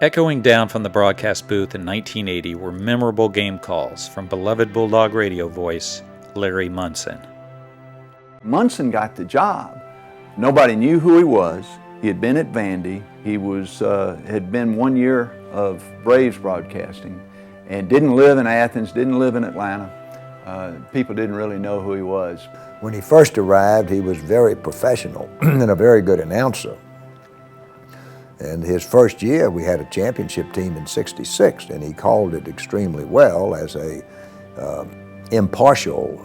Echoing down from the broadcast booth in 1980 were memorable game calls from beloved Bulldog radio voice Larry Munson. Munson got the job. Nobody knew who he was. He had been at Vandy. He had been 1 year of Braves broadcasting and didn't live in Athens, didn't live in Atlanta. People didn't really know who he was. When he first arrived, he was very professional and a very good announcer. And his first year, we had a championship team in '66, and he called it extremely well as a impartial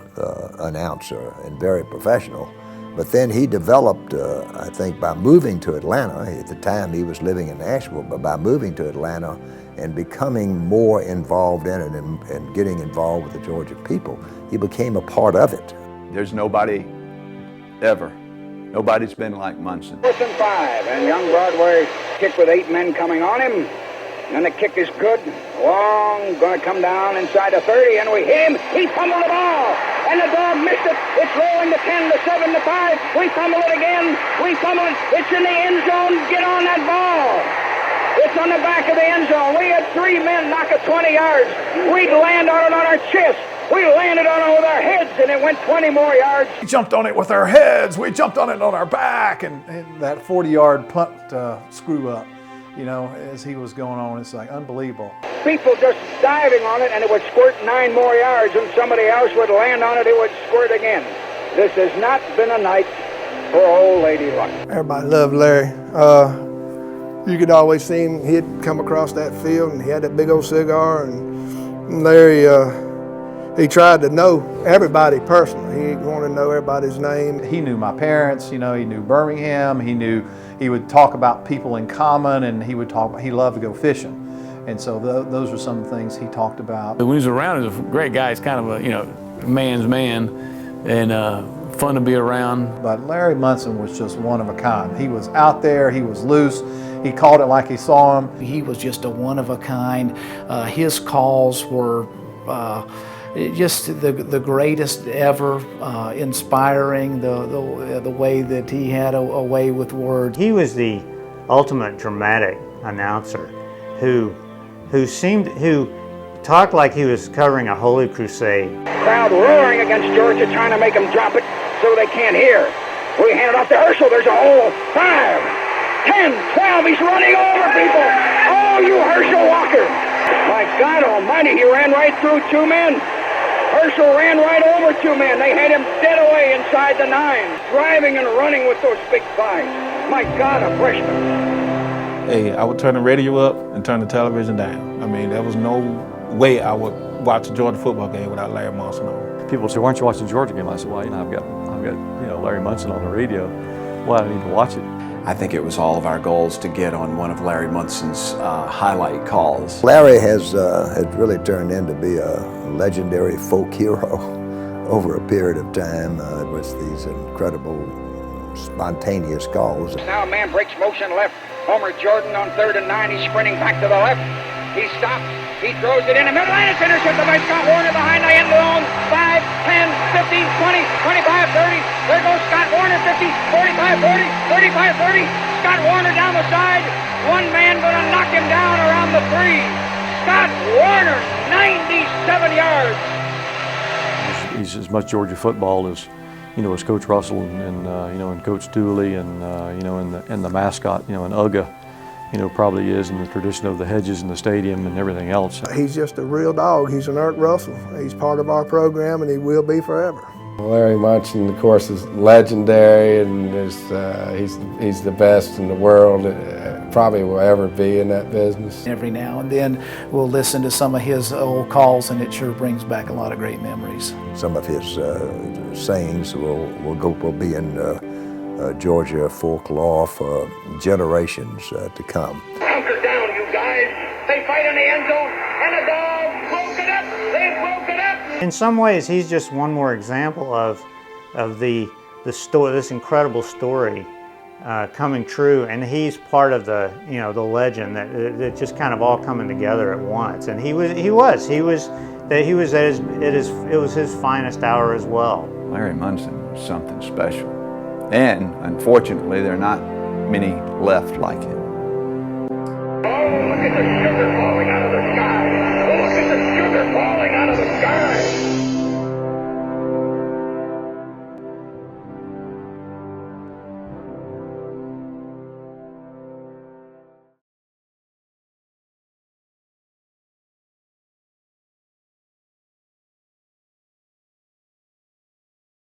announcer and very professional. But then he developed, I think, by moving to Atlanta. At the time, he was living in Nashville, but by moving to Atlanta and becoming more involved in it and getting involved with the Georgia people, he became a part of it. There's nobody ever. Nobody's been like Munson. 4th and 5, and young Broadway kick with 8 men coming on him. And the kick is good. Long, going to come down inside the 30, and we hit him. He fumbled the ball, and the dog missed it. It's rolling to 10, to 7, to 5. We fumble it again. We fumble it. It's in the end zone. Get on that ball. It's on the back of the end zone. We had 3 men knock it 20 yards. We'd land on it on our chest. We landed on it with our heads, and it went 20 more yards. We jumped on it with our heads. We jumped on it on our back. And that 40-yard punt screw up, you know, as he was going on. It's like unbelievable. People just diving on it, and it would squirt 9 more yards, and somebody else would land on it, it would squirt again. This has not been a night for old Lady Luck. Everybody loved Larry. You could always see him. He'd come across that field, and he had that big old cigar, and Larry, he tried to know everybody personally. He wanted to know everybody's name. He knew my parents, you know, he knew Birmingham, he would talk about people in common, and he loved to go fishing. And so those were some things he talked about. When he was around, he was a great guy. He's kind of a, you know, man's man, and fun to be around. But Larry Munson was just one of a kind. He was out there, he was loose, he called it like he saw him. He was just a one of a kind. His calls were just the greatest ever, inspiring, the way that he had a way with words. He was the ultimate dramatic announcer who talked like he was covering a holy crusade. Crowd roaring against Georgia, trying to make them drop it so they can't hear. We hand it off to Herschel. There's a hole. 5, 10, 12. He's running over people. Oh, you Herschel Walker. My God almighty, he ran right through 2 men. Herschel ran right over 2 men. They had him dead away inside the 9, driving and running with those big 5s. My God, a freshman. Hey, I would turn the radio up and turn the television down. I mean, there was no way I would watch a Georgia football game without Larry Munson on. People say, "Why aren't you watching the Georgia game?" I said, "Well, you know, I've got you know, Larry Munson on the radio. Why do I need to watch it?" I think it was all of our goals to get on one of Larry Munson's highlight calls. Larry has really turned into be a legendary folk hero over a period of time with these incredible spontaneous calls. Now a man breaks motion left. Homer Jordan on 3rd and 9. He's sprinting back to the left. He stops. He throws it in the middle, and it's intercepted by Scott Warner behind the end zone. 5, 10, 15, 20, 25, 30. There goes Scott Warner, 50, 45, 40, 35, 30. Scott Warner down the side. One man going to knock him down around the 3. Scott Warner, 97 yards. He's as much Georgia football as, you know, as Coach Russell and you know, and Coach Dooley and you know, and the mascot, you know, and Uga, you know, probably is in the tradition of the hedges in the stadium and everything else. He's just a real dog. He's an Ert Russell. He's part of our program, and he will be forever. Larry Munson, of course, is legendary, and he's the best in the world. Probably will ever be in that business. Every now and then we'll listen to some of his old calls, and it sure brings back a lot of great memories. Some of his sayings will be in Georgia folklore for generations to come. Anchor down, you guys. They fight in the end zone, and the dog broke it up. They broke it up. In some ways, he's just one more example of the story, this incredible story coming true, and he's part of the legend that just kind of all coming together at once. And it was his finest hour as well. Larry Munson was something special, and unfortunately, there are not many left like him. Oh, Look at the sugar